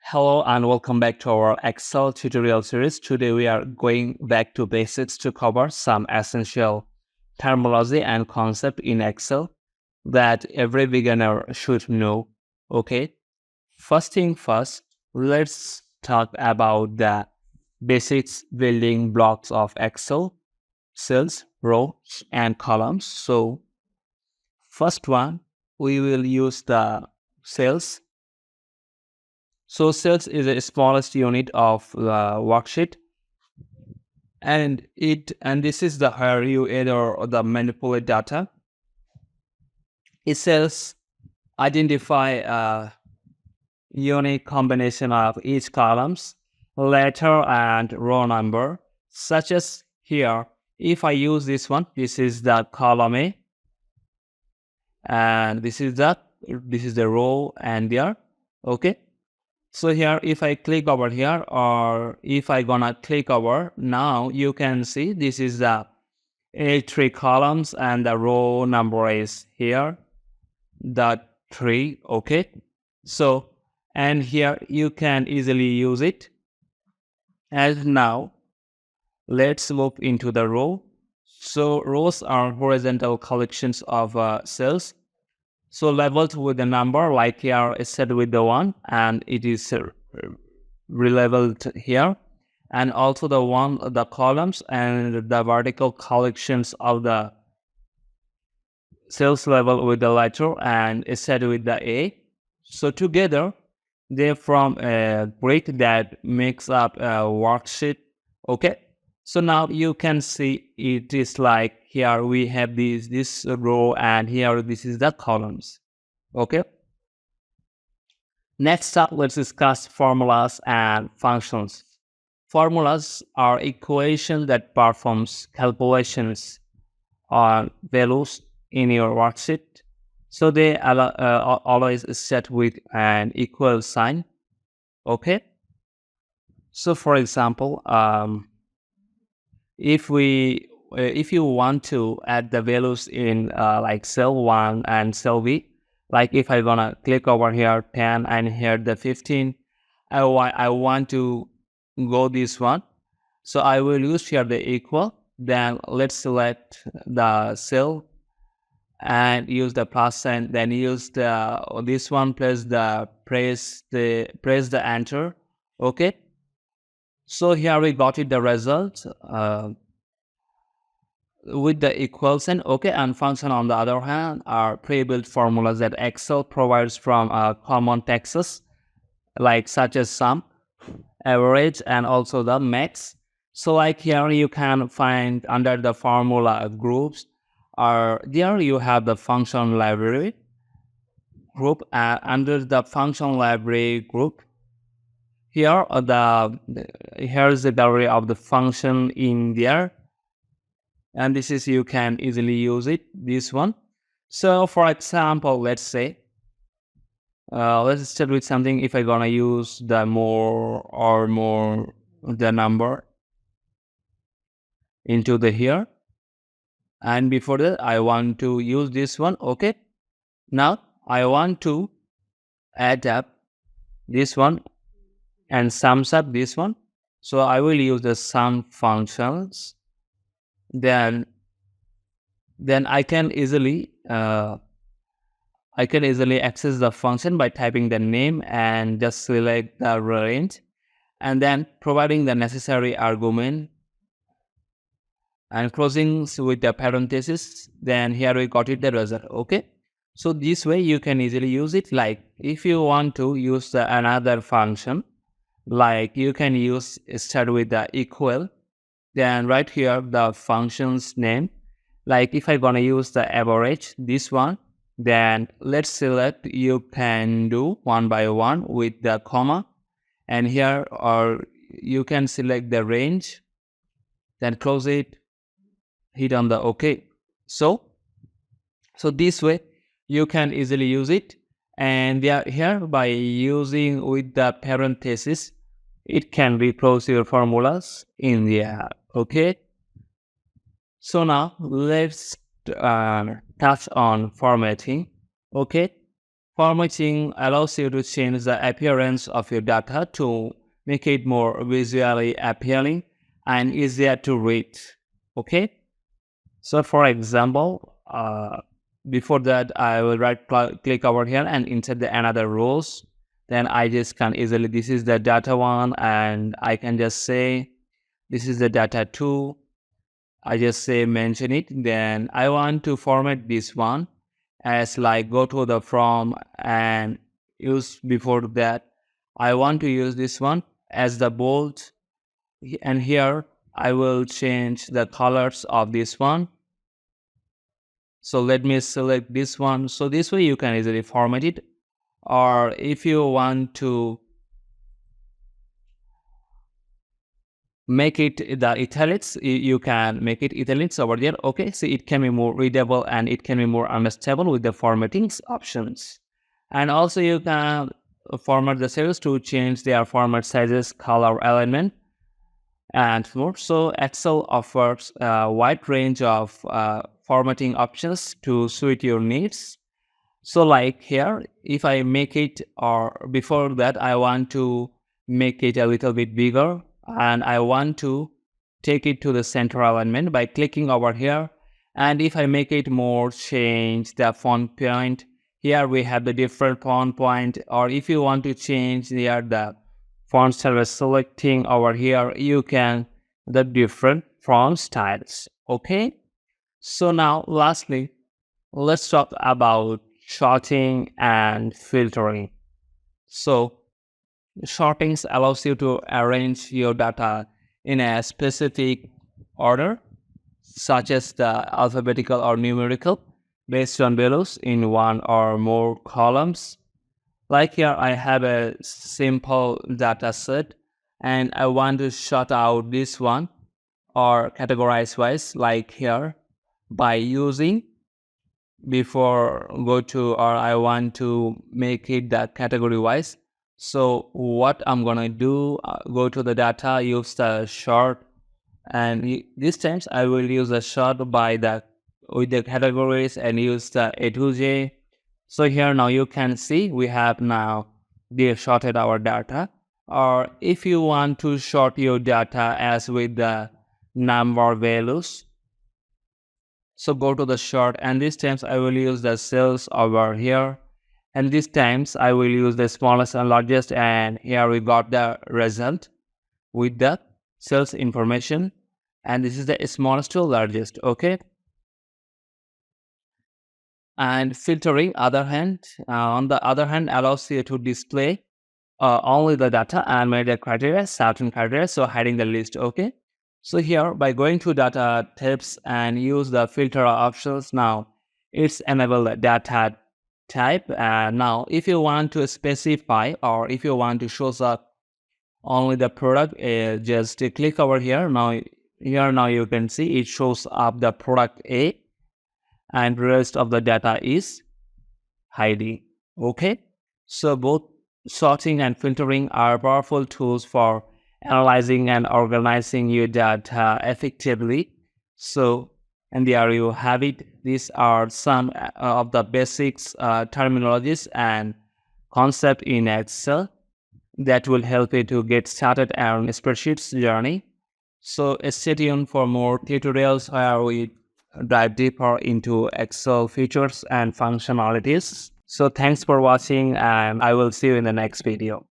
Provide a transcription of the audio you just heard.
Hello and welcome back to our Excel tutorial series. Today we are going back to basics to cover some essential terminology and concept in Excel that every beginner should know. Okay, first thing first, let's talk about the basics building blocks of Excel: cells, rows, and columns. So first one, we will use the cells. So cells is the smallest unit of the worksheet, and this is the where you enter or the manipulate data. It cells identify a unique combination of each columns, letter and row number, such as here. If I use this one, this is the column A, and this is the row and there. Okay. So here, if I click over here, or if I gonna click over, now you can see this is the A3 columns and the row number is here, the 3, okay? So, and here you can easily use it. And now, let's move into the row. So, rows are horizontal collections of cells. So labeled with the number, like here is set with the 1, and it is relabeled here. And also the columns and the vertical collections of the cells level with the letter and is set with the A. So together, they form a grid that makes up a worksheet. Okay. So now you can see it is like here we have this row and here this is the columns. Okay. Next up, let's discuss formulas and functions. Formulas are equations that performs calculations on values in your worksheet. So they always set with an equal sign. Okay. So for example, if you want to add the values in like cell 1 and cell B, like if I gonna click over here 10 and here the 15, I want to go this one, so I will use here the equal. Then let's select the cell and use the plus sign, then use the this one plus the press the enter. Okay. So here we got it the result with the equal sign. Okay. And function on the other hand are pre-built formulas that Excel provides from common texts like such as sum, average, and also the max. So like here you can find under the formula groups, or there you have the function library group. Under the function library group, here here's the gallery of the function in there, and this is you can easily use it, this one. So for example, let's say let's start with something. If I gonna use the more the number into the here, and before that I want to use this one. Okay. Now I want to add up this one and sums up this one. So I will use the sum functions. Then I can easily access the function by typing the name and just select the range and then providing the necessary argument and closing with the parenthesis. Then here we got it the result. Okay. So this way you can easily use it. Like if you want to use another function, like you can start with the equal, then right here the function's name. Like if I gonna use the average, this one, then let's select, you can do one by one with the comma, and here or you can select the range, then close it, hit on the OK. So this way you can easily use it. And here by using with the parenthesis, it can replace your formulas in there. Okay. So now let's touch on formatting. Okay. Formatting allows you to change the appearance of your data to make it more visually appealing and easier to read. Okay. So for example, before that, I will click over here and insert the another rows. Then I just can easily, this is the data one, and I can just say, this is the data two. I just say mention it. Then I want to format this one as like go to the from and use before that. I want to use this one as the bold, and here I will change the colors of this one. So let me select this one. So this way you can easily format it. Or if you want to make it the italics, you can make it italics over there. Okay, so it can be more readable and it can be more understandable with the formatting options. And also you can format the cells to change their format sizes, color, alignment, and more. So Excel offers a wide range of formatting options to suit your needs. So like here, if I make it, or before that, I want to make it a little bit bigger, and I want to take it to the center alignment by clicking over here. And if I make it more, change the font point. Here we have the different font point, or if you want to change here the font style by selecting over here, you can the different font styles. Okay. So now lastly, let's talk about sorting and filtering. So sorting allows you to arrange your data in a specific order, such as the alphabetical or numerical, based on values in one or more columns. Like here, I have a simple data set and I want to sort out this one or categorize wise, like here, by using before go to, or I want to make it that category wise. So what I'm gonna do, go to the data, use the sort, and these times I will use a sort by the with the categories and use the A to J. So here now you can see we have now sorted our data. Or if you want to sort your data as with the number values, so go to the sort, and these times I will use the cells over here, and these times I will use the smallest and largest, and here we got the result with the cells information, and this is the smallest to largest. Okay. And filtering on the other hand allows you to display only the data and make the criteria, certain criteria, so hiding the list. Okay. So here by going to data types and use the filter options, now it's enable the data type. And now if you want to specify, or if you want to show up only the product, just click over here. Now you can see it shows up the product A, and rest of the data is hiding. Okay. So both sorting and filtering are powerful tools for analyzing and organizing your data effectively. So, and there you have it. These are some of the basics, terminologies and concept in Excel that will help you to get started on spreadsheets journey. So stay tuned for more tutorials where we dive deeper into Excel features and functionalities. So thanks for watching, and I will see you in the next video.